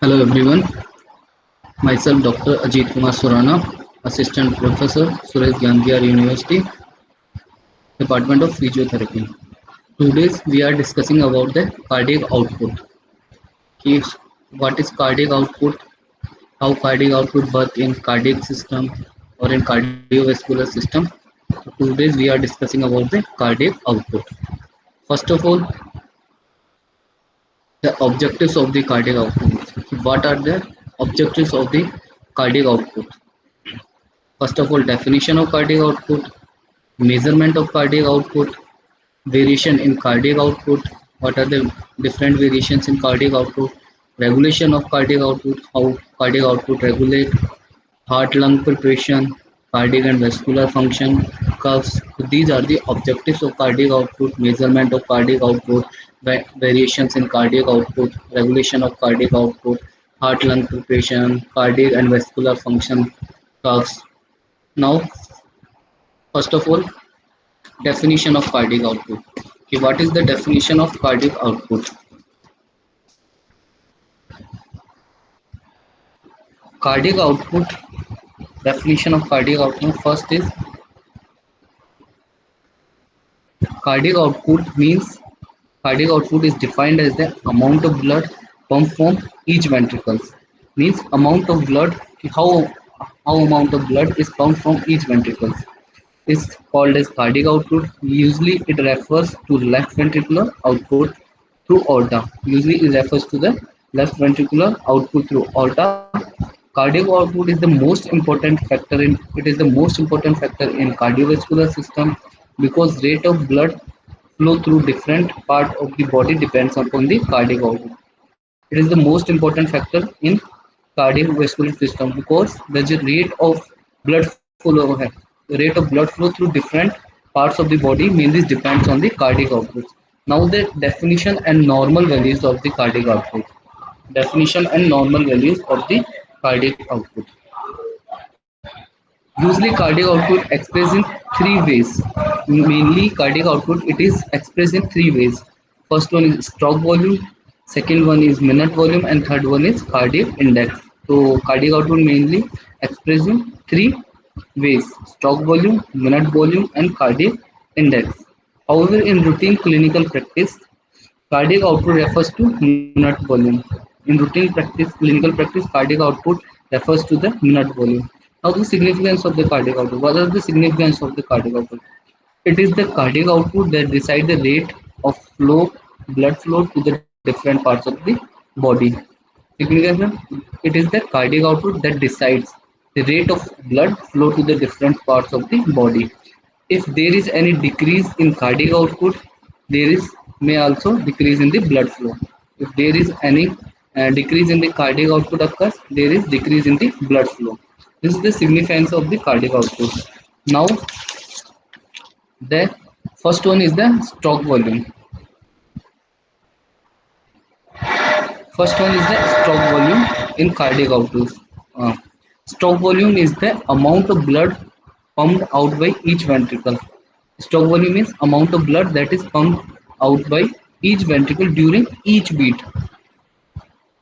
Hello everyone, myself Dr. Ajit Kumar Surana, Assistant Professor, Suresh Gandhiar University, Department of Physiotherapy. Today we are discussing about the cardiac output. कि what is cardiac output, how cardiac output work in cardiac system or in cardiovascular system. Today we are discussing about the cardiac output. First of all, the objectives of the cardiac output. What are the objectives of the cardiac output? First of all, definition of cardiac output, measurement of cardiac output, variation in cardiac output, what are the different variations in cardiac output, regulation of cardiac output, how cardiac output regulate, heart lung preparation, cardiac and vascular function curves. So these are the objectives of cardiac output, measurement of cardiac output, variations in cardiac output, regulation of cardiac output, heart lung preparation, cardiac and vascular function curves. Now, first of all, definition of cardiac output. Okay, what is the definition of cardiac output? Cardiac output, definition of cardiac output. First is cardiac output means cardiac output is defined as the amount of blood pumped from each ventricles. Means amount of blood, how amount of blood is pumped from each ventricles is called as cardiac output. Usually it refers to left ventricular output through aorta. Usually it refers to the left ventricular output through aorta. Cardiac output is the most important factor in cardiovascular system because rate of blood flow through different part of the body depends upon the cardiac output. It is the most important factor in cardiovascular system because there's a rate of blood flow the rate of blood flow through different parts of the body mainly depends on the cardiac output. Now the definition and normal values of the cardiac output. Definition and normal values of the cardiac output. Usually cardiac output expressed in three ways. Mainly cardiac output it is expressed in three ways. First one is stroke volume, second one is minute volume, and third one is cardiac index. So cardiac output mainly expressed in three ways: stroke volume, minute volume, and cardiac index. However, in routine clinical practice, cardiac output refers to minute volume. In routine practice, clinical practice, cardiac output refers to the minute volume. Now, the significance of the cardiac output. What is the significance of the cardiac output? It is the cardiac output that decides the rate of blood flow to the different parts of the body. Significance, it is the cardiac output that decides the rate of blood flow to the different parts of the body. If there is any decrease in cardiac output, there is may also decrease in the blood flow. If there is any decrease in the cardiac output occurs, there is decrease in the blood flow. This is the significance of the cardiac output. Now, the first one is the stroke volume. First one is the stroke volume in cardiac output. Uh, Stroke volume is the amount of blood pumped out by each ventricle. Stroke volume is amount of blood that is pumped out by each ventricle during each beat.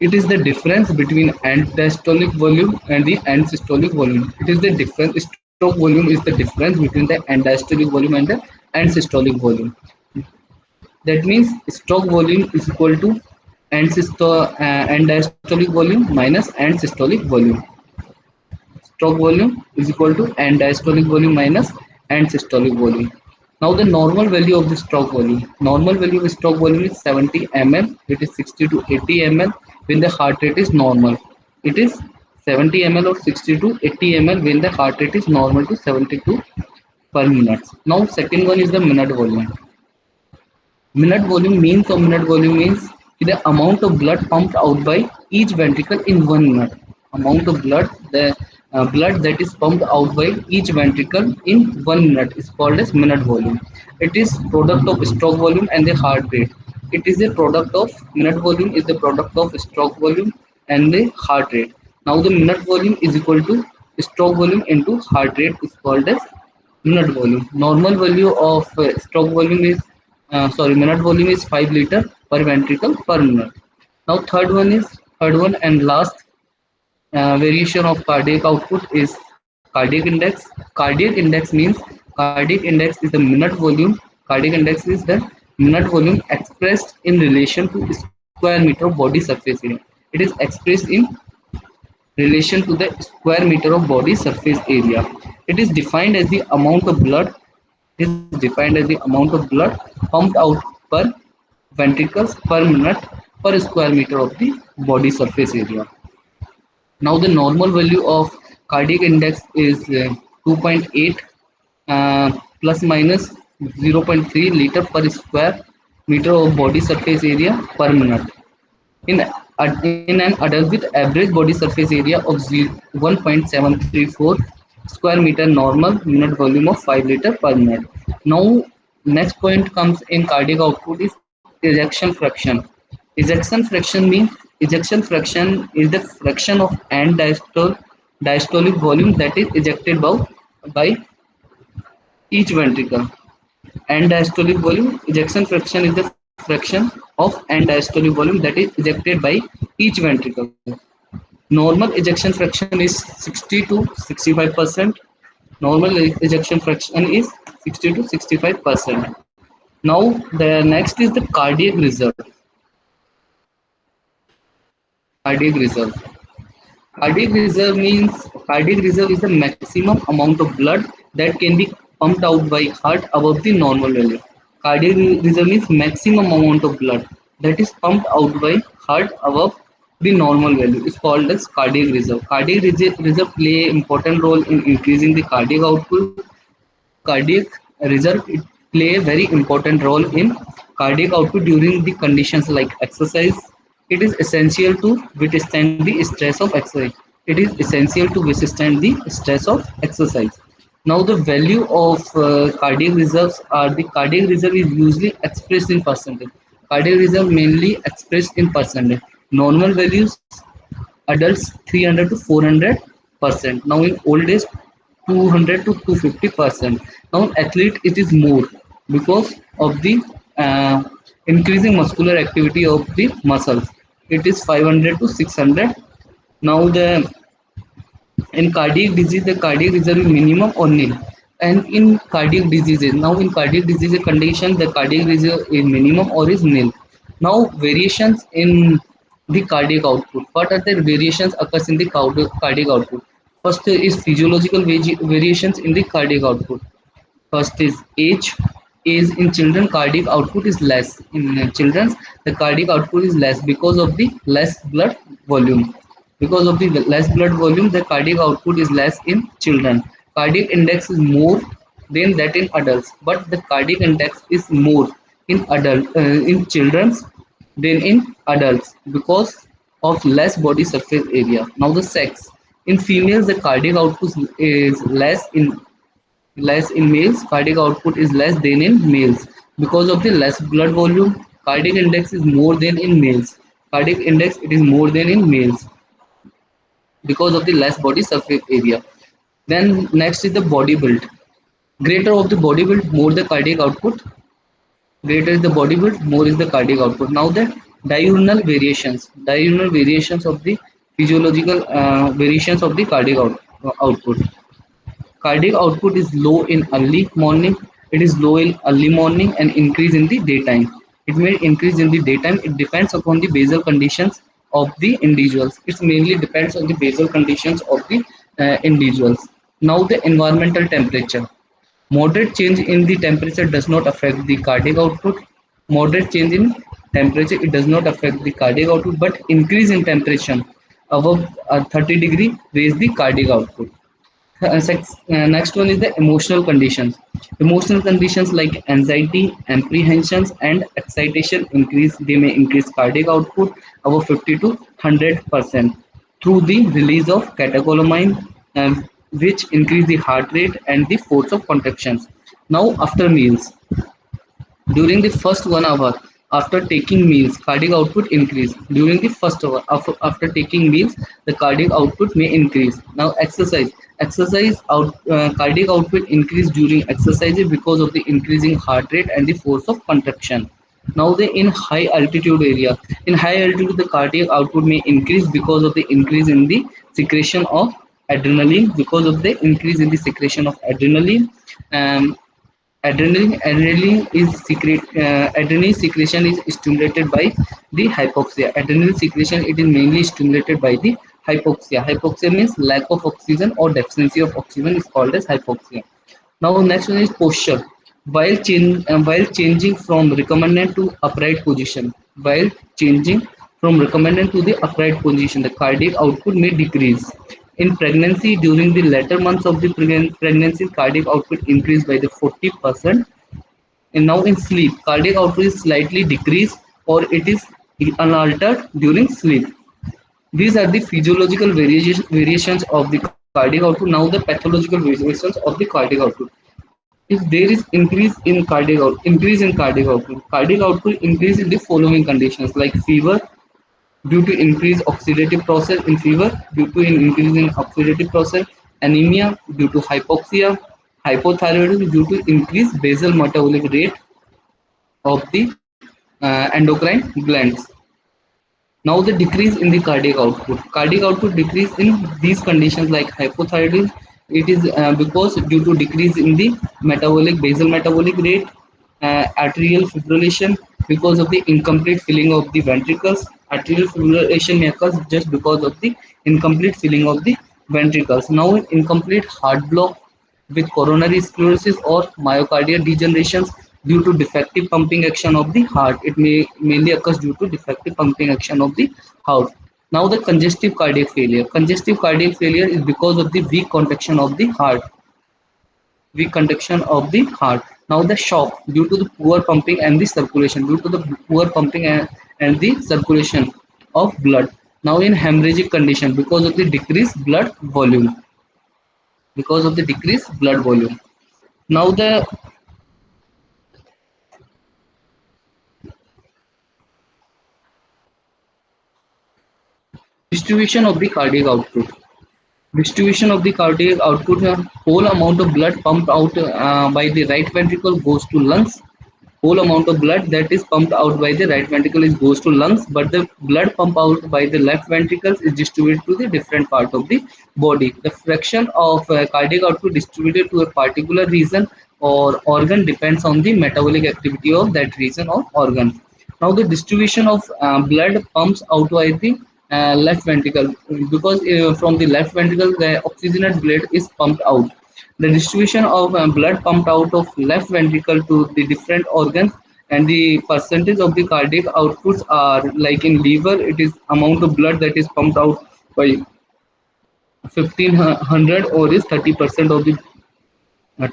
It is the difference between end diastolic volume and the end systolic volume. It is the difference. Stroke volume is the difference between the end diastolic volume and the end systolic volume. That means stroke volume is equal to end diastolic volume minus end systolic volume. Stroke volume is equal to end diastolic volume minus end systolic volume. Now the normal value of the stroke volume. Normal value of stroke volume is 70 ml. It is 60 to 80 ml when the heart rate is normal. It is 70 ml or 60 to 80 ml when the heart rate is normal to 72 per minute. Now second one is the minute volume. Minute volume means the amount of blood pumped out by each ventricle in 1 minute. Amount of blood, the blood that is pumped out by each ventricle in 1 minute is called as minute volume. It is product of stroke volume and the heart rate. It is a product of minute volume is the product of stroke volume and the heart rate. Now the minute volume is equal to stroke volume into heart rate is called as minute volume. Normal value of stroke volume is minute volume is 5 liter per ventricle per minute. Now third one is third one and last variation of cardiac output is cardiac index. Cardiac index means cardiac index is the minute volume. Cardiac index is the minute volume expressed in relation to square meter of body surface area. It is expressed in relation to the square meter of body surface area. It is defined as the amount of blood pumped out per ventricles per minute per square meter of the body surface area. Now the normal value of cardiac index is 2.8 plus minus 0.3 liter per square meter of body surface area per minute. In an adult with average body surface area of 1.734 square meter normal minute volume of 5 liter per minute. Now next point comes in cardiac output is ejection fraction. Ejection fraction is the fraction of end diastolic volume that is ejected by each ventricle. End diastolic volume ejection fraction is the fraction of end diastolic volume that is ejected by each ventricle. Normal ejection fraction is 60 to 65%. Normal ejection fraction is 60 to 65%. Now the next is the cardiac reserve. Cardiac reserve. Cardiac reserve is the maximum amount of blood that can be pumped out by heart above the normal value. Cardiac reserve means maximum amount of blood that is pumped out by heart above the normal value is called as cardiac reserve. Reserve play important role in increasing the cardiac output. Cardiac reserve it play a very important role in cardiac output during the conditions like exercise. It is essential to withstand the stress of exercise. It is essential to withstand the stress of exercise. Now the value of cardiac reserves are the cardiac reserve is usually expressed in percentage. Cardiac reserve mainly expressed in percentage. Normal values adults 300 to 400%. Now in old age 200 to 250%. Now athlete it is more because of the uh, increasing muscular activity of the muscles. It is 500 to 600. Now the in cardiac disease the cardiac reserve is minimum or nil, and in cardiac diseases now in cardiac disease condition the cardiac reserve is minimum or is nil. Now variations in the cardiac output. What are the variations occurs in the cardiac output? First is physiological variations in the cardiac output. First is age. Age in children cardiac output is less. In children the cardiac output is less because of the less blood volume. Because of the less blood volume, the cardiac output is less in children. Cardiac index is more than that in adults, but the cardiac index is more in children than in adults because of less body surface area. Now the sex. In females, the cardiac output is less in males. Cardiac output is less than in males because of the less blood volume. Cardiac index is more than in males. Cardiac index it is more than in males because of the less body surface area. Then next is the body build. Greater of the body build, more the cardiac output. Greater is the body build, more is the cardiac output. Now the diurnal variations of the physiological variations of the cardiac output. Cardiac output is low in early morning. It is low in early morning and increase in the daytime. It may increase in the daytime. It depends upon the basal conditions of the individuals. It mainly depends on the basal conditions of the individuals. Now the environmental temperature. Moderate change in the temperature does not affect the cardiac output. Moderate change in temperature it does not affect the cardiac output, but increase in temperature above 30 degree raise the cardiac output. Next one is the emotional conditions. Emotional conditions like anxiety, apprehensions, and excitation increase. They may increase cardiac output above 50 to 100% through the release of catecholamine, which increase the heart rate and the force of contractions. Now, after meals, during the first 1 hour after taking meals, cardiac output increase. During the first hour after taking meals, the cardiac output may increase. Now exercise. Cardiac output increase during exercises because of the increasing heart rate and the force of contraction. Now the in high altitude area, in high altitude the cardiac output may increase because of the increase in the secretion of adrenaline, because of the increase in the secretion of adrenaline. Um, adrenaline secretion is stimulated by the hypoxia. Adrenaline secretion, it is mainly stimulated by the hypoxia. Hypoxia means lack of oxygen or deficiency of oxygen is called as hypoxia. Now next one is posture. While changing from recommended to upright position, while changing from recommended to the upright position, the cardiac output may decrease. In pregnancy, during the later months of the pregnancy, cardiac output increased by the 40%. And now in sleep, cardiac output is slightly decreased or it is unaltered during sleep. These are the physiological variations of the cardiac output. Now the pathological variations of the cardiac output. If there is increase in cardiac output, increase in the following conditions like fever due to increased oxidative process in fever, due to an increase in oxidative process, anemia due to hypoxia, hypothyroidism due to increased basal metabolic rate of the endocrine glands. Now the decrease in the cardiac output. Cardiac output decrease in these conditions like hypothyroidism. It is because due to decrease in the basal metabolic rate, arterial fibrillation because of the incomplete filling of the ventricles. Arterial fibrillation may occur just because of the incomplete filling of the ventricles. Now incomplete heart block with coronary sclerosis or myocardial degenerations due to defective pumping action of the heart. It may mainly occurs due to defective pumping action of the heart. Now the congestive cardiac failure. Congestive cardiac failure is because of the weak contraction of the heart. Weak contraction of the heart. Now the shock due to the poor pumping and the circulation. Due to the poor pumping and the circulation of blood. Now in hemorrhagic condition because of the decreased blood volume. Because of the decreased blood volume. Now the distribution of the cardiac output. Distribution of the cardiac output, whole amount of blood pumped out by the right ventricle goes to lungs. Whole amount of blood that is pumped out by the right ventricle is goes to lungs, but the blood pumped out by the left ventricle is distributed to the different part of the body. The fraction of cardiac output distributed to a particular region or organ depends on the metabolic activity of that region or organ. Now the distribution of blood pumps out by the left ventricle, because from the left ventricle the oxygenated blood is pumped out. The distribution of blood pumped out of left ventricle to the different organs and the percentage of the cardiac outputs are like in liver, it is amount of blood that is pumped out by 1500 or is 30% of the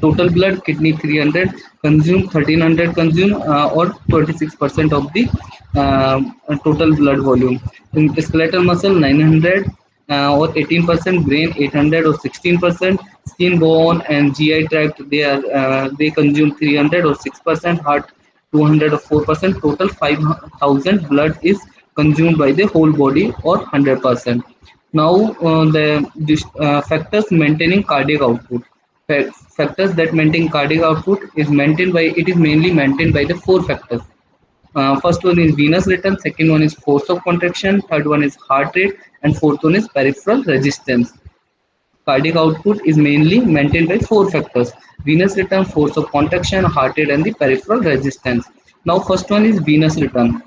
total blood. Kidney 300 consume, 1300 consume, or 26% of the total blood volume. In skeletal muscle 900 or 18%, brain 800 or 16%, skin, bone and GI tract they consume 300 or 6%, heart 200 or 4%, total 5000 blood is consumed by the whole body or 100%. Now the factors maintaining cardiac output. Factors that maintain cardiac output is maintained by, it is mainly maintained by the four factors. First one is venous rhythm, second one is force of contraction, third one is heart rate, and fourth one is peripheral resistance. Cardiac output is mainly maintained by four factors: venous rhythm, force of contraction, heart rate, and the peripheral resistance. Now first one is venous rhythm.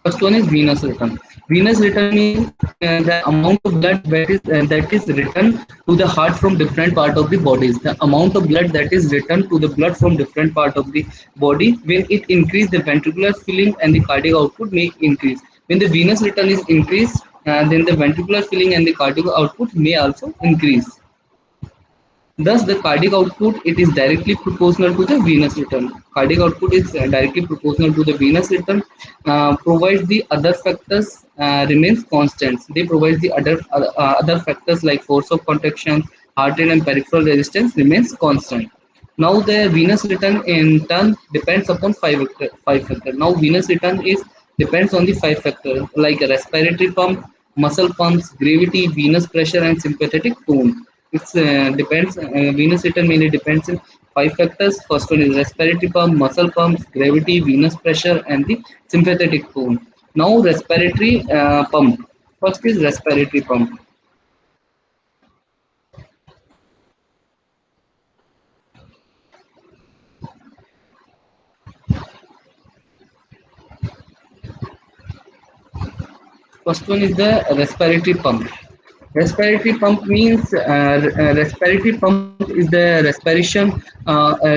First one is venous return. Venous return means the amount of blood that is returned to the heart from different part of the bodies. The amount of blood that is returned to the blood from different part of the body, when it increase the ventricular filling and the cardiac output may increase. When the venous return is increased, then the ventricular filling and the cardiac output may also increase. Thus, the cardiac output, it is directly proportional to the venous return. Cardiac output is directly proportional to the venous return. Provides the other factors remains constant. They provide the other factors like force of contraction, heart rate, and peripheral resistance remains constant. Now, the venous return in turn depends upon five factors. Now, venous return is depends on the five factors like a respiratory pump, muscle pumps, gravity, venous pressure, and sympathetic tone. It's depends. Venous return mainly depends on five factors. First one is respiratory pump, muscle pumps, gravity, venous pressure, and the sympathetic tone. Now respiratory pump. First is respiratory pump. First one is the respiratory pump. Respiratory pump means respiratory pump is the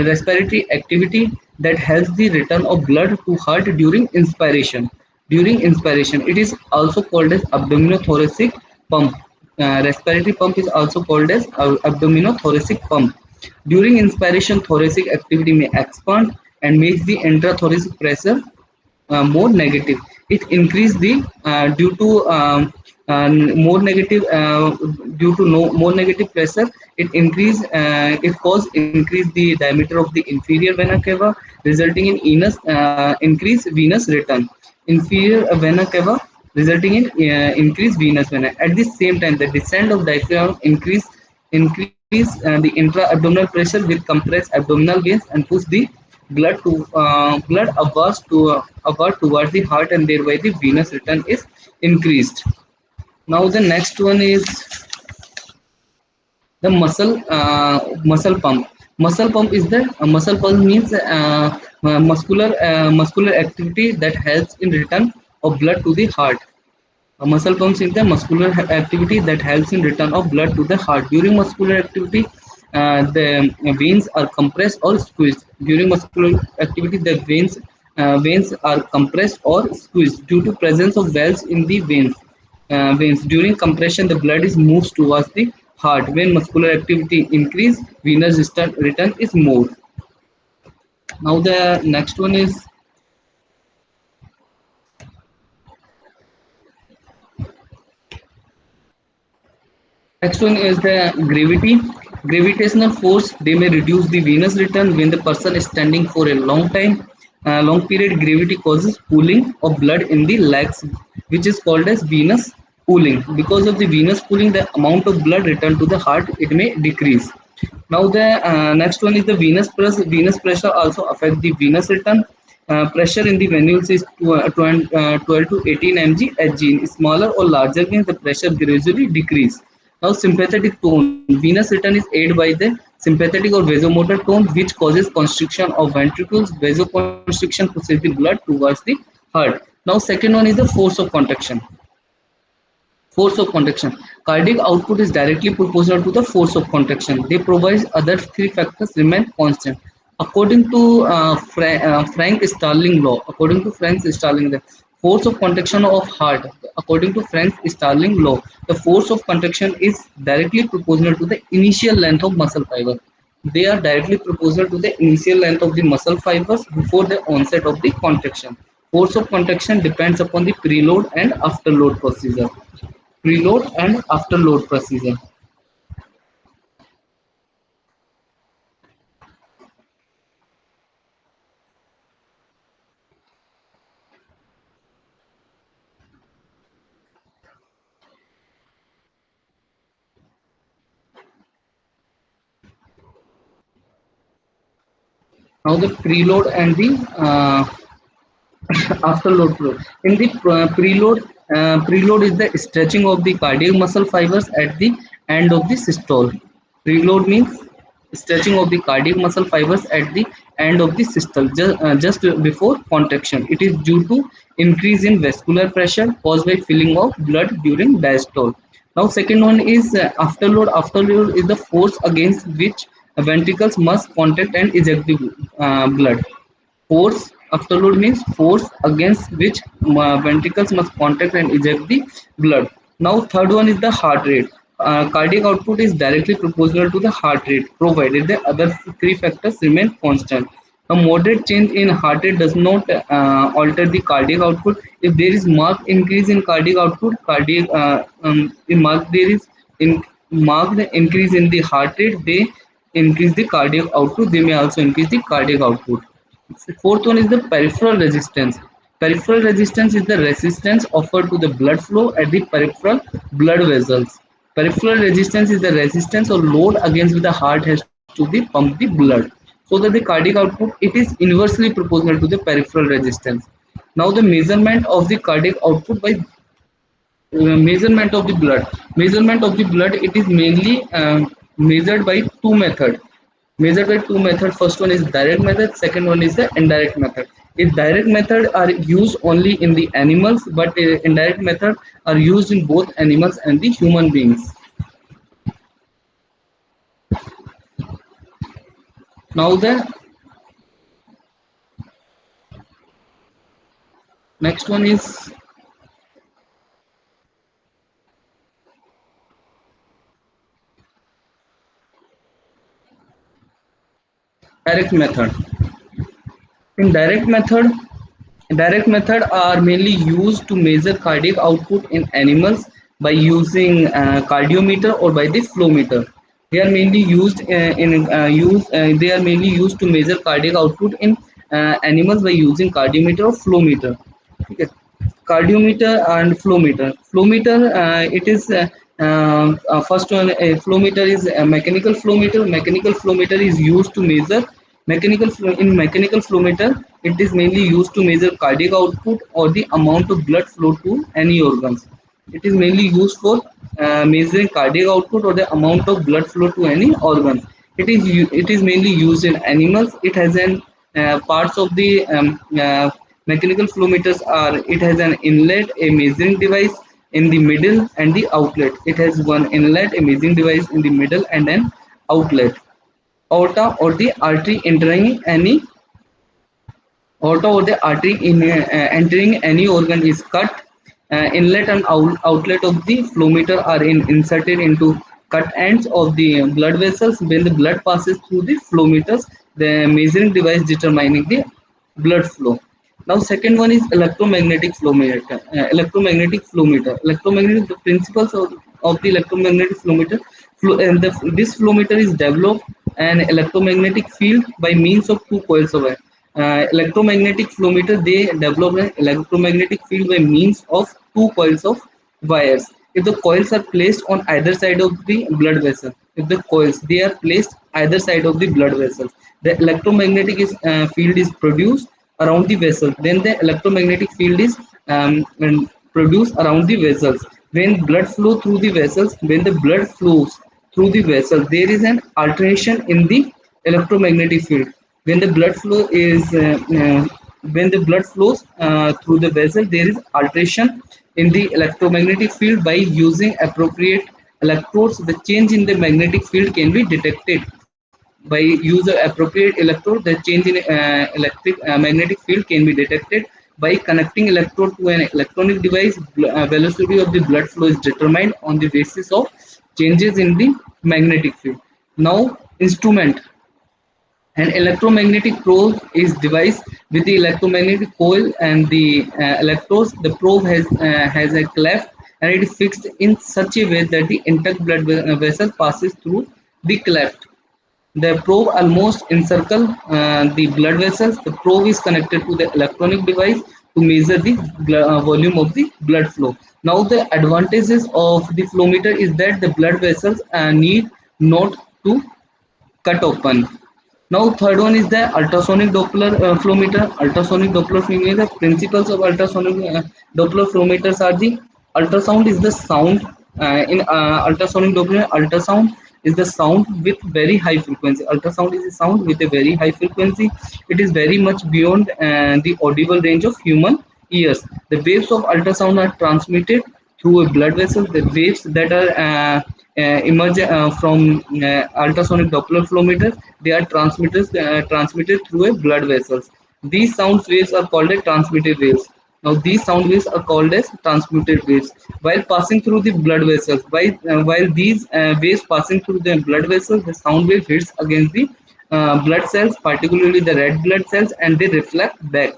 respiratory activity that helps the return of blood to heart during inspiration. During inspiration, it is also called as abdominothoracic pump. Respiratory pump is also called as abdominothoracic pump. During inspiration, thoracic activity may expand and makes the intrathoracic pressure more negative. It increase the due to more negative due to no more negative pressure. It cause increase the diameter of the inferior vena cava, resulting in increase venous return. Inferior vena cava resulting in increased venous vena. At the same time, the descent of diaphragm increase the intra-abdominal pressure with compressed abdominal veins and push the blood upward towards the heart, and thereby the venous return is increased. Now the next one is the muscle pump. Muscle pump means muscular activity that helps in return of blood to the heart. Muscle pumps is the muscular activity that helps in return of blood to the heart. During muscular activity, the veins are compressed or squeezed. During muscular activity, the veins are compressed or squeezed due to presence of valves in the veins. During compression, the blood is moves towards the heart. When muscular activity increase, venous return is more. Now the next one is Next one is the gravity. Gravitational force. They may reduce the venous return when the person is standing for a long time. Long period gravity causes pooling of blood in the legs, which is called as venous pooling. Because of the venous pooling, the amount of blood returned to the heart it may decrease. Now the next one is the venous pressure. Venous pressure also affect the venous return. Pressure in the venules is 12 to 18 mg Hg. In smaller or larger veins, the pressure gradually decrease. Now sympathetic tone. Venous return is aided by the sympathetic or vasomotor tone, which causes constriction of ventricles. Vasoconstriction pushes the blood towards the heart. Now second one is the force of contraction. Force of contraction. Cardiac output is directly proportional to the force of contraction. They provide other three factors remain constant. According to Frank Starling law, the force of contraction of heart. According to Frank Starling law, the force of contraction is directly proportional to the initial length of muscle fiber. They are directly proportional to the initial length of the muscle fibers before the onset of the contraction. Force of contraction depends upon the preload and afterload procedure. Preload and afterload procedure. Now the preload and the afterload flow. In the preload is the stretching of the cardiac muscle fibers at the end of the systole. Preload means stretching of the cardiac muscle fibers at the end of the systole, just before contraction. It is due to increase in vascular pressure caused by filling of blood during diastole. Now second one is afterload. Afterload is the force against which ventricles must contact and eject the blood. Force afterload means force against which ventricles must contact and eject the blood. Now third one is the heart rate. Cardiac output is directly proportional to the heart rate, provided the other three factors remain constant. A moderate change in heart rate does not alter the cardiac output. If there is marked increase in cardiac output, if there is in marked increase in the heart rate, they increase the cardiac output. They may also increase the cardiac output. Fourth one is the peripheral resistance. Peripheral resistance is the resistance offered to the blood flow at the peripheral blood vessels. Peripheral resistance is the resistance or load against the heart has to be pump the blood. So that the cardiac output, it is inversely proportional to the peripheral resistance. Now the measurement of the cardiac output by measurement of the blood, it is mainly measured by two methods. First one is direct method, second one is the indirect method. If direct method are used only in the animals, but indirect method are used in both animals and the human beings. Now the next one is direct method. In direct method are mainly used to measure cardiac output in animals by using cardiometer or by the flow meter. They are mainly used they are mainly used to measure cardiac output in animals by using cardiometer or flow meter. Okay. Cardiometer and flow meter. Flow meter, it is first one. A flow meter is a mechanical flow meter. Mechanical flow meter is used to measure mechanical flow meter. It is mainly used to measure cardiac output or the amount of blood flow to any organs. It is mainly used for measuring cardiac output or the amount of blood flow to any organ. It is mainly used in animals. It has an parts of the mechanical flow meters are, it has an inlet, a measuring device in the middle, and the outlet. It has one inlet, a measuring device in the middle, and an outlet. Aorta or the artery entering any organ is cut. Inlet and outlet of the flow meter are inserted into cut ends of the blood vessels. When the blood passes through the flow meters, the measuring device determining the blood flow. Now second one is electromagnetic flow meter. Electromagnetic, the principles of the electromagnetic flow meter. This flow meter is developed an electromagnetic field by means of two coils of wire. Electromagnetic flow meter, they develop an electromagnetic field by means of two coils of wires. If the coils are placed on either side of the blood vessel, if the coils they are placed either side of the blood vessels, the field is produced around the vessel. Then the electromagnetic field is produced around the vessels. When the blood flows through the vessel, there is an alteration in the electromagnetic field. When the blood flow is when the blood flows through the vessel, there is alteration in the electromagnetic field. By using appropriate electrodes, the change in the magnetic field can be detected. By use of appropriate electrode, the change in electric magnetic field can be detected. By connecting electrode to an electronic device, velocity of the blood flow is determined on the basis of changes in the magnetic field. Now instrument. An electromagnetic probe is device with the electromagnetic coil and the electrodes. The probe has a cleft, and it is fixed in such a way that the intact blood vessel passes through the cleft. The probe almost encircles the blood vessels. The probe is connected to the electronic device to measure the volume of the blood flow. Now the advantages of the flow meter is that the blood vessels need not to cut open. Now third one is the ultrasonic Doppler flow meter. Ultrasonic Doppler flow meter. Principles of ultrasonic Doppler flow meters are: the ultrasound is the sound in ultrasonic Doppler. Ultrasound is the sound with very high frequency. Ultrasound is a sound with a very high frequency. It is very much beyond the audible range of human ears. The waves of ultrasound are transmitted through a blood vessel. The waves that are emerge from ultrasonic Doppler flow meters, they are transmitted through a blood vessels. These sound waves are called as transmitted waves. Now these sound waves are called as transmitted waves. While passing through the blood vessels, while these waves passing through the blood vessels, the sound wave hits against the blood cells, particularly the red blood cells, and they reflect back.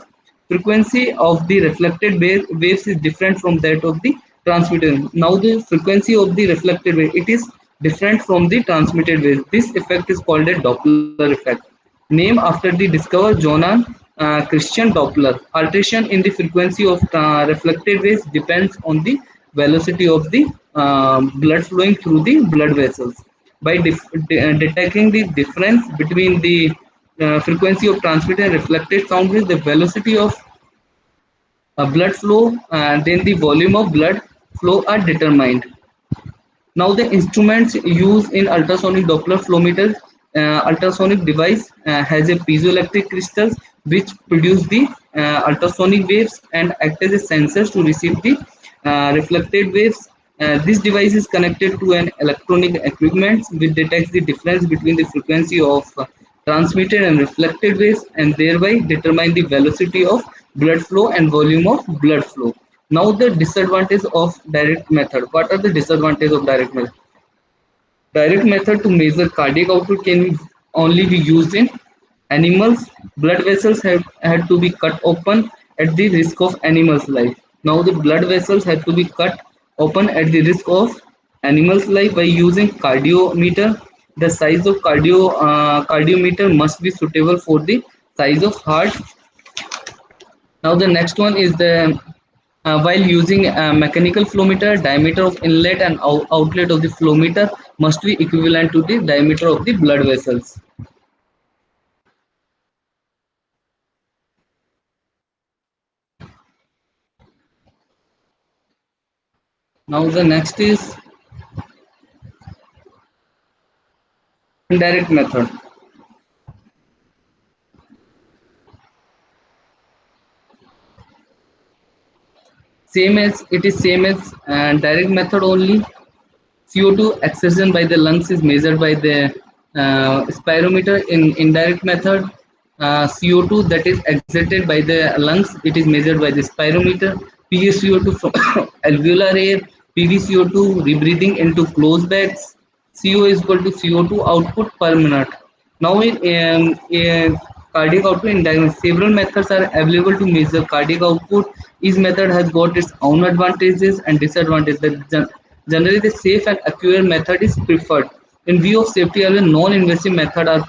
Frequency of the reflected waves is different from that of the transmitted. Now the frequency of the reflected wave, it is different from the transmitted wave. This effect is called a Doppler effect, named after the discoverer Johann Christian Doppler. Alteration in the frequency of reflected waves depends on the velocity of the blood flowing through the blood vessels. By detecting the difference between the frequency of transmitted and reflected sound waves, the velocity of blood flow and then the volume of blood flow are determined. Now the instruments used in ultrasonic Doppler flow meter ultrasonic device has a piezoelectric crystals which produce the ultrasonic waves and act as a sensors to receive the reflected waves. This device is connected to an electronic equipment which detects the difference between the frequency of transmitted and reflected waves and thereby determine the velocity of blood flow and volume of blood flow. Now the disadvantage of direct method. What are the disadvantages of direct method? Direct method to measure cardiac output can only be used in animals. Blood vessels have had to be cut open at the risk of animals' life. Now the blood vessels have to be cut open at the risk of animals' life by using cardiometer. The size of cardiometer must be suitable for the size of heart. Now the next one is the while using a mechanical flow meter, diameter of inlet and outlet of the flow meter must be equivalent to the diameter of the blood vessels. Now the next is indirect method. Same as direct method only. CO2 exertion by the lungs is measured by the spirometer. In indirect method, CO2 that is exerted by the lungs, it is measured by the spirometer. PaCO2 from alveolar air, PbCO2 rebreathing into closed bags. CO is equal to CO2 output per minute. Now in cardiac output in diagnosis, several methods are available to measure cardiac output. Each method has got its own advantages and disadvantages. Generally, the safe and accurate method is preferred. In view of safety, a non-invasive method are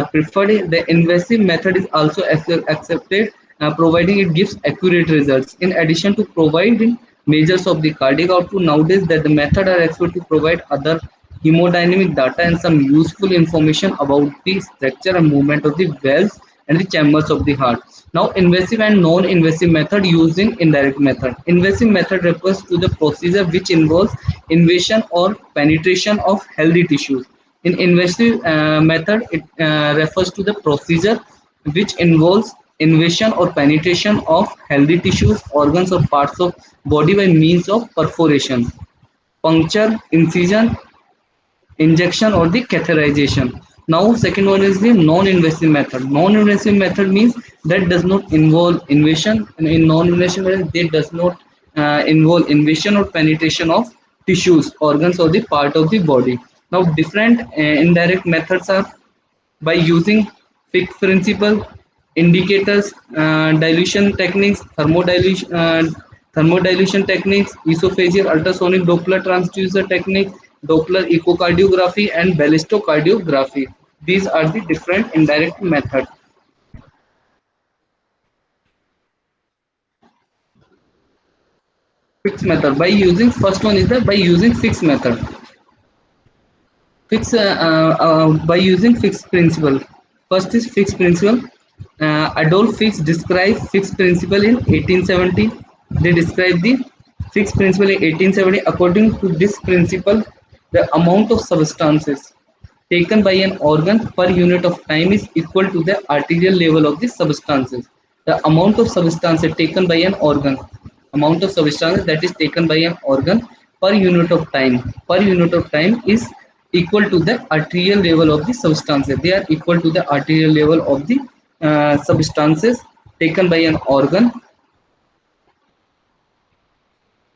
preferred. The invasive method is also accepted, providing it gives accurate results. In addition to providing measures of the cardiac output, nowadays that the method are expected to provide other hemodynamic data and some useful information about the structure and movement of the valves and the chambers of the heart. Now, invasive and non-invasive method used in indirect method. Invasive method refers to the procedure which involves invasion or penetration of healthy tissues. In invasive method, it refers to the procedure which involves invasion or penetration of healthy tissues, organs, or parts of body by means of perforation, puncture, incision, injection, or the catheterization. Now second one is the non-invasive method. Non-invasive method means that does not involve invasion, and in non-invasive method they does not involve invasion or penetration of tissues, organs, or the part of the body. Now different indirect methods are by using Fick's principle, indicators, dilution techniques, thermodilution techniques, esophageal ultrasonic Doppler transducer technique, Doppler echocardiography, and ballistocardiography. These are the different indirect methods. Fixed method. By using first one is the by using Fick's method. By using Fick's principle. First is Fick's principle. Adolf Fick described Fick's principle in 1870. They described the Fick's principle in 1870. According to this principle, the amount of substances taken by an organ per unit of time is equal to the arterial level of the substances. The amount of substances taken by an organ, amount of substances that is taken by an organ per unit of time is equal to the arterial level of the substances. They are equal to the arterial level of the substances taken by an organ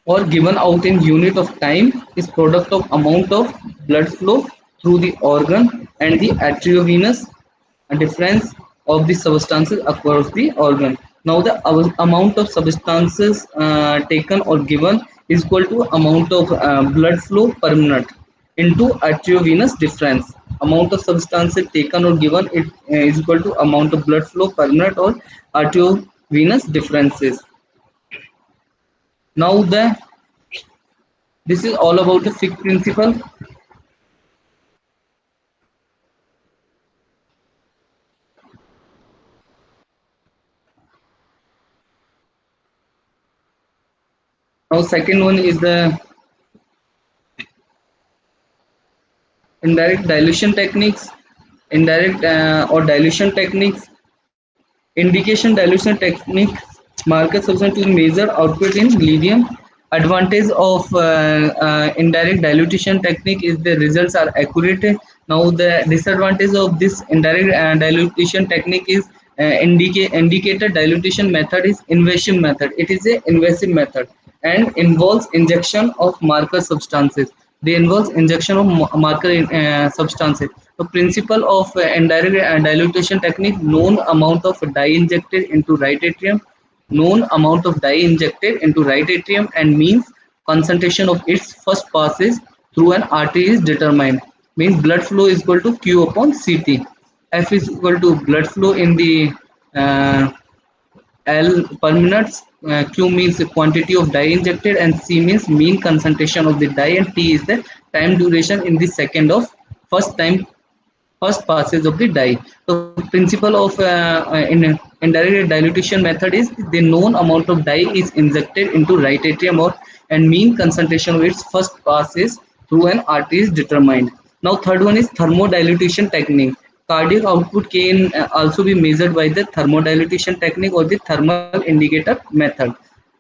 or given out in unit of time is product of amount of blood flow through the organ and the arteriovenous difference of the substances across the organ. Now the amount of substances taken or given is equal to amount of blood flow per minute into arteriovenous difference. Amount of substances taken or given it is equal to amount of blood flow per minute or arteriovenous differences. Now This is all about the Fick principle. Now second one is the indirect dilution techniques. Indirect or dilution techniques. Indication dilution technique market substance to measure output in lithium. Advantage of indirect dilution technique is the results are accurate. Now the disadvantage of this indirect dilution technique is indicator dilution method is invasive method. It is a invasive method and involves injection of marker substances. They involves injection of marker substances. The principle of indirect dilution technique: known amount of dye injected into right atrium, known amount of dye injected into right atrium, and means concentration of its first passes through an artery is determined. Means blood flow is equal to Q upon Ct. F is equal to blood flow in the uh, L per minute. Q means the quantity of dye injected, and C means mean concentration of the dye, and T is the time duration in the second of first passage of the dye. The principle of in indirect dilution method is the known amount of dye is injected into right atrium, or and mean concentration of its first passes through an artery is determined. Now third one is thermodilution technique. Cardiac output can also be measured by the thermodilution technique or the thermal indicator method.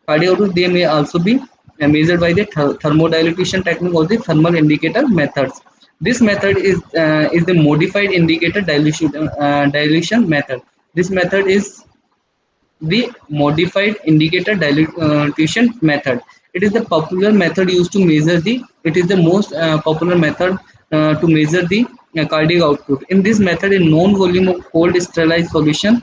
Cardiac output they may also be measured by the thermodilution technique or the thermal indicator methods. This method is the modified indicator dilution method. This method is the modified indicator dilution method. It is the popular method used to measure the. It is the most popular method to measure the cardiac output. In this method, a known volume of cold sterilized solution,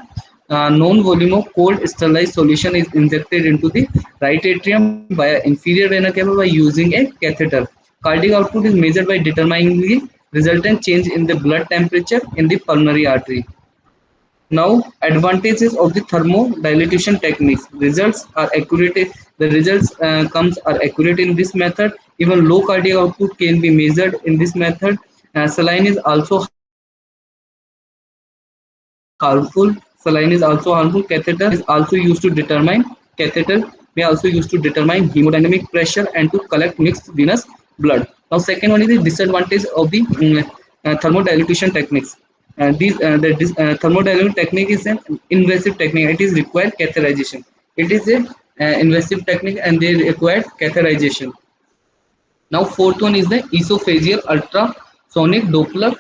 is injected into the right atrium via inferior vena cava by using a catheter. Cardiac output is measured by determining the resultant change in the blood temperature in the pulmonary artery. Now, advantages of the thermodilution techniques. Results are accurate. The results comes are accurate in this method. Even low cardiac output can be measured in this method. Saline is also harmful. Saline is also harmful. Catheter is also used to determine. Catheter may also used to determine hemodynamic pressure and to collect mixed venous blood. Now, second one is the disadvantage of the thermodilution techniques. Thermodilution technique is an invasive technique. It is required catheterization. It is a invasive technique and they require catheterization. Now fourth one is the esophageal ultrasonic Doppler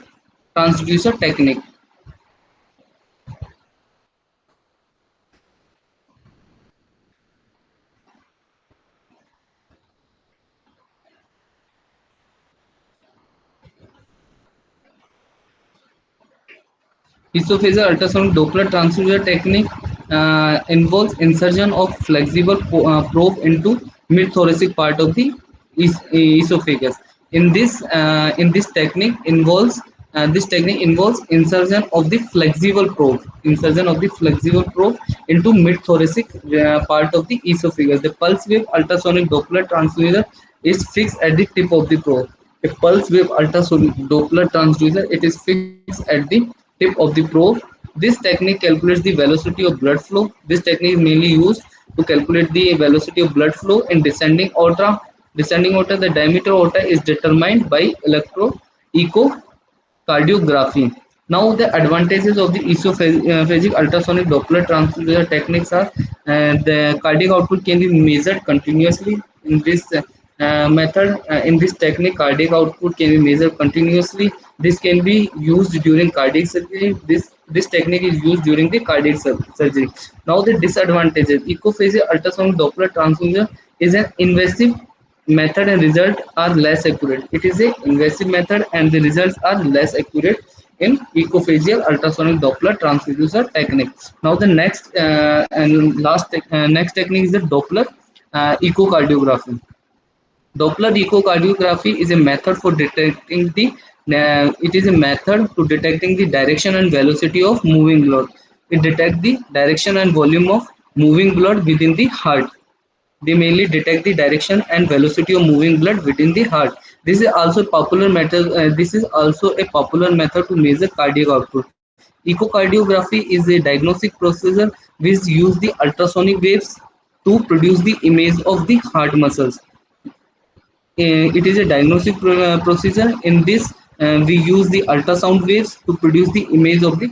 transducer technique. Esophageal ultrasonic Doppler transducer technique involves insertion of flexible probe into mid-thoracic part of the esophagus. In this technique involves insertion of the flexible probe into mid-thoracic part of the esophagus. The pulse wave ultrasonic Doppler transducer is fixed at the tip of the probe. A pulse wave ultrasonic Doppler transducer, it is fixed at the tip of the probe. This technique calculates the velocity of blood flow. This technique is mainly used to calculate the velocity of blood flow in descending aorta. Descending aorta, the diameter aorta is determined by echocardiography. Now, the advantages of the esophageal ultrasonic Doppler transducer techniques are the cardiac output can be measured continuously in this method. In this technique, cardiac output can be measured continuously. This can be used during cardiac surgery. This technique is used during the cardiac surgery. Now, the disadvantages: esophageal ultrasonic Doppler transducer is an invasive method and results are less accurate. It is a invasive method and the results are less accurate in ecophageal ultrasonic Doppler transducer technique. Now the next technique is the Doppler echocardiography. Doppler echocardiography is a method for detecting the it is a method to detecting the direction and velocity of moving blood. It detects the direction and volume of moving blood within the heart. They mainly detect the direction and velocity of moving blood within the heart. This is also popular method. This is also a popular method to measure cardiac output. Echocardiography is a diagnostic procedure which use the ultrasonic waves to produce the image of the heart muscles. It is a diagnostic procedure. In this, we use the ultrasound waves to produce the image of the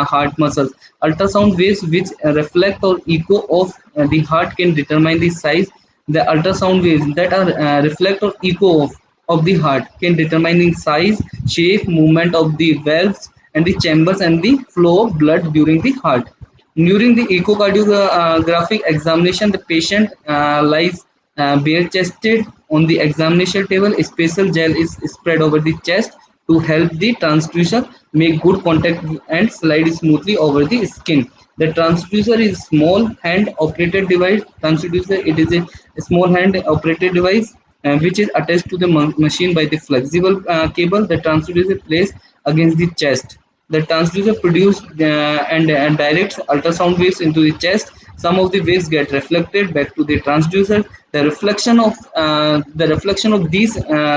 heart muscles. Ultrasound waves which reflect or echo of the heart can determine the size. The ultrasound waves that are reflect or echo of the heart can determine the size, shape, movement of the valves and the chambers and the flow of blood during the heart. During the echocardiographic examination, the patient lies bare chested on the examination table. A special gel is spread over the chest to help the transducer make good contact and slide smoothly over the skin. The transducer is small hand operated device. Transducer, it is a small hand operated device which is attached to the machine by the flexible cable. The transducer placed against the chest. The transducer produces and directs ultrasound waves into the chest. Some of the waves get reflected back to the transducer. The reflection of these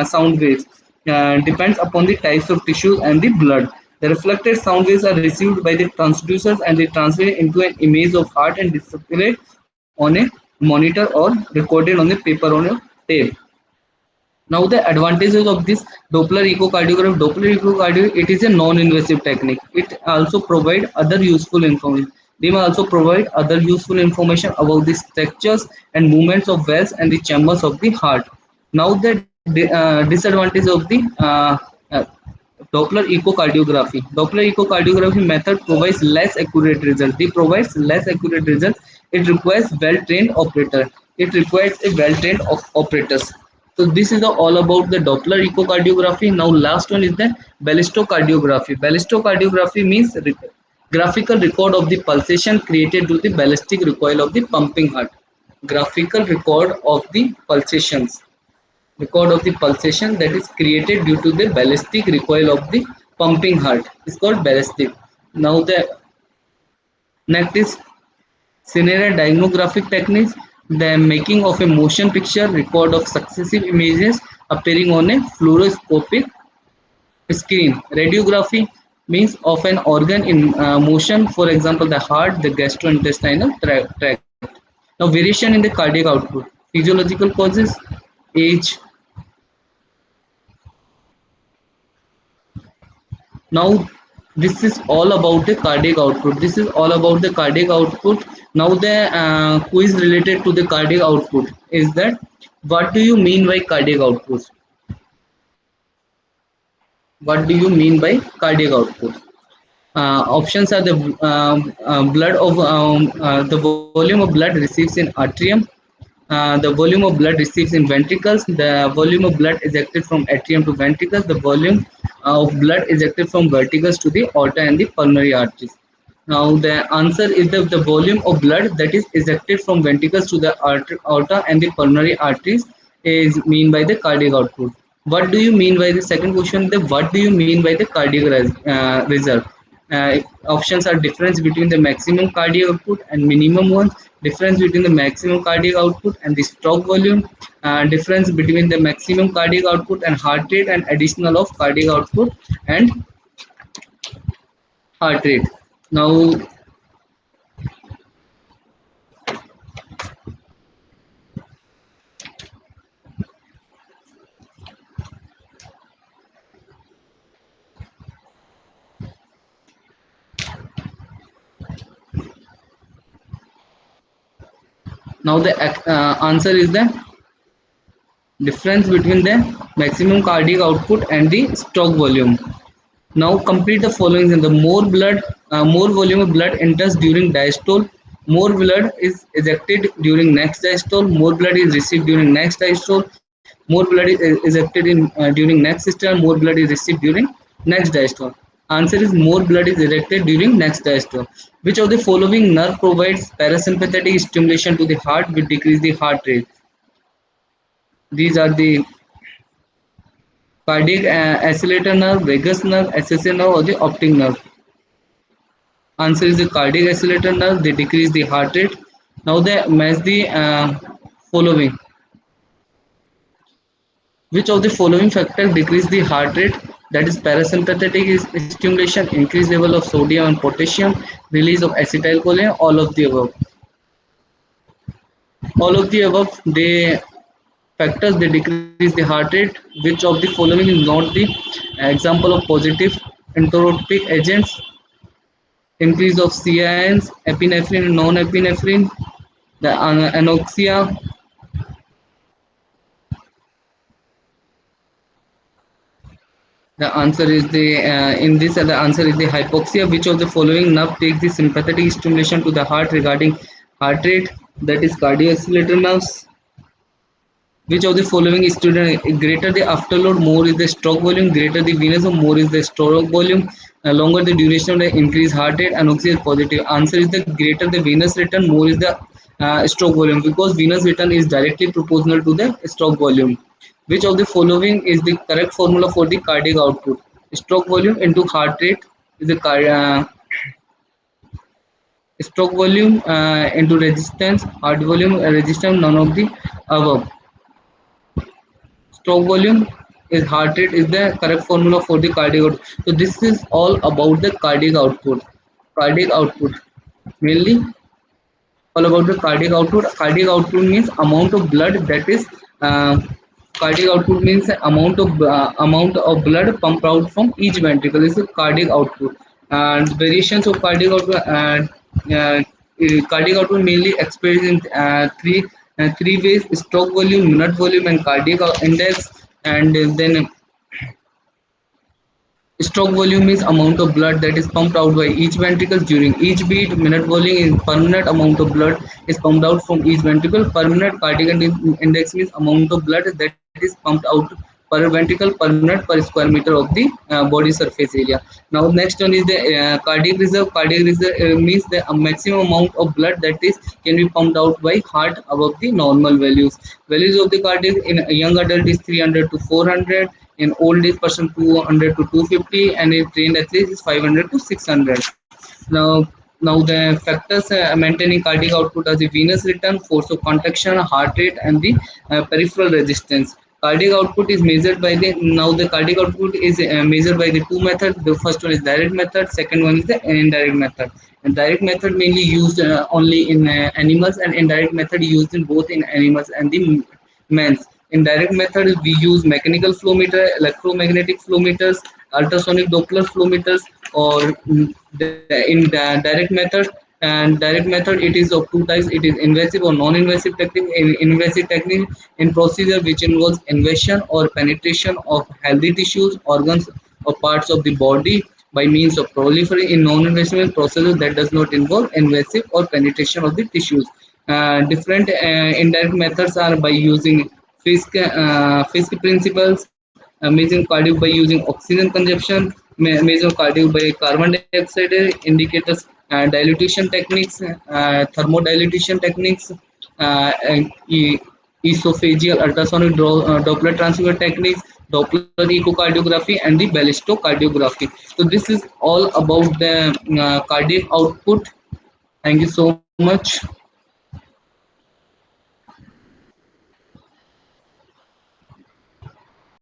sound waves depends upon the types of tissues and the blood. The reflected sound waves are received by the transducers and they translate into an image of heart and displayed on a monitor or recorded on the paper on a tape. Now the advantages of this Doppler echocardiograph. Doppler echocardiograph, it is a non-invasive technique. It also provide other useful information. They may also provide other useful information about the structures and movements of valves and the chambers of the heart. Now the disadvantage of the uh, Doppler echocardiography. Doppler echocardiography method provides less accurate results. They provides less accurate results. It requires well-trained operator. It requires a well-trained operators. So this is all about the Doppler echocardiography. Now last one is the ballistocardiography. Ballistocardiography means graphical record of the pulsation created to the ballistic recoil of the pumping heart. Graphical record of the pulsations. Record of the pulsation that is created due to the ballistic recoil of the pumping heart is called ballistic. Now the next is scenario diagnographic techniques, the making of a motion picture record of successive images appearing on a fluoroscopic screen. Radiography means of an organ in motion, for example, the heart, the gastrointestinal tract. Now, variation in the cardiac output, physiological causes, age. Now, this is all about the cardiac output. This is all about the cardiac output. Now, the quiz related to the cardiac output is that what do you mean by cardiac output? What do you mean by cardiac output? Options are the the volume of blood receives in atrium, the volume of blood receives in ventricles, the volume of blood ejected from atrium to ventricles, the volume of blood ejected from ventricles to the aorta and the pulmonary arteries. Now the answer is the volume of blood that is ejected from ventricles to the aorta and the pulmonary arteries is mean by the cardiac output. What do you mean by the second question? The what do you mean by the cardiac reserve? Options are difference between the maximum cardiac output and minimum one, difference between the maximum cardiac output and the stroke volume, difference between the maximum cardiac output and heart rate, and additional of cardiac output and heart rate. Now the answer is the difference between the maximum cardiac output and the stroke volume. Now complete the following. In the more volume of blood enters during diastole, more blood is ejected during next diastole, more blood is received during next diastole, more blood is ejected in during next systole, more blood is received during next diastole. Answer is more blood is ejected during next diastole. Which of the following nerve provides parasympathetic stimulation to the heart which decrease the heart rate? These are the cardiac accelerator nerve, vagus nerve, SSA nerve, or the optic nerve. Answer is the cardiac accelerator nerve. They decrease the heart rate. Now they match the Following. Which of the following factors decrease the heart rate? That is parasympathetic stimulation, increased level of sodium and potassium, release of acetylcholine, all of the above. All of the above, they factors they decrease the heart rate. Which of the following is not the example of positive enteropic agents? Increase of CINs, epinephrine and non-epinephrine, the anoxia. The answer is the in this the answer is the hypoxia. Which of the following nerve takes the sympathetic stimulation to the heart regarding heart rate? That is cardiovascular nerves. Which of the following is student greater the afterload, more is the stroke volume, greater the venous, more is the stroke volume, longer the duration of the increased heart rate, anoxia is positive. Answer is the greater the venous return, more is the stroke volume, because venous return is directly proportional to the stroke volume. Which of the following is the correct formula for the cardiac output? Stroke volume into heart rate is the stroke volume into resistance, heart volume, resistance, none of the above. Stroke volume is heart rate is the correct formula for the cardiac output. So this is all about the cardiac output. Cardiac output mainly all about the cardiac output. Cardiac output means amount of blood that is uh, cardiac output means amount of blood pumped out from each ventricle is the cardiac output. And variations of cardiac output cardiac output mainly expressed in three ways: stroke volume, minute volume, and cardiac index. And then stroke volume is amount of blood that is pumped out by each ventricle during each beat. Minute volume is per minute amount of blood is pumped out from each ventricle. Per minute cardiac index means amount of blood that is pumped out per ventricle per minute per square meter of the body surface area. Now next one is the cardiac reserve. Cardiac reserve means the maximum amount of blood that is can be pumped out by heart above the normal values. Values of the cardiac in a young adult is 300 to 400, in old age person 200 to 250, and in trained athletes is 500 to 600. Now the factors maintaining cardiac output are the venous return, force of contraction, heart rate, and the peripheral resistance. Cardiac output is measured by the now the cardiac output is measured by the two methods. The first one is direct method, second one is the indirect method. And direct method mainly used only in animals, and indirect method used in both in animals and the mans. In direct method, we use mechanical flow meter, electromagnetic flow meters, ultrasonic Doppler flow meters, or direct method. And direct method, it is of two types. It is invasive or non-invasive technique. In invasive technique, in procedure which involves invasion or penetration of healthy tissues, organs, or parts of the body by means of proliferation. In non-invasive procedure that does not involve invasive or penetration of the tissues. Different indirect methods are by using Fiske principles, measuring cardio by using oxygen consumption, measure cardio by carbon dioxide indicators, dilution techniques, thermodilution techniques, esophageal ultrasonic Doppler transfer techniques, Doppler echocardiography, and the ballistocardiography. So this is all about the cardiac output. Thank you so much.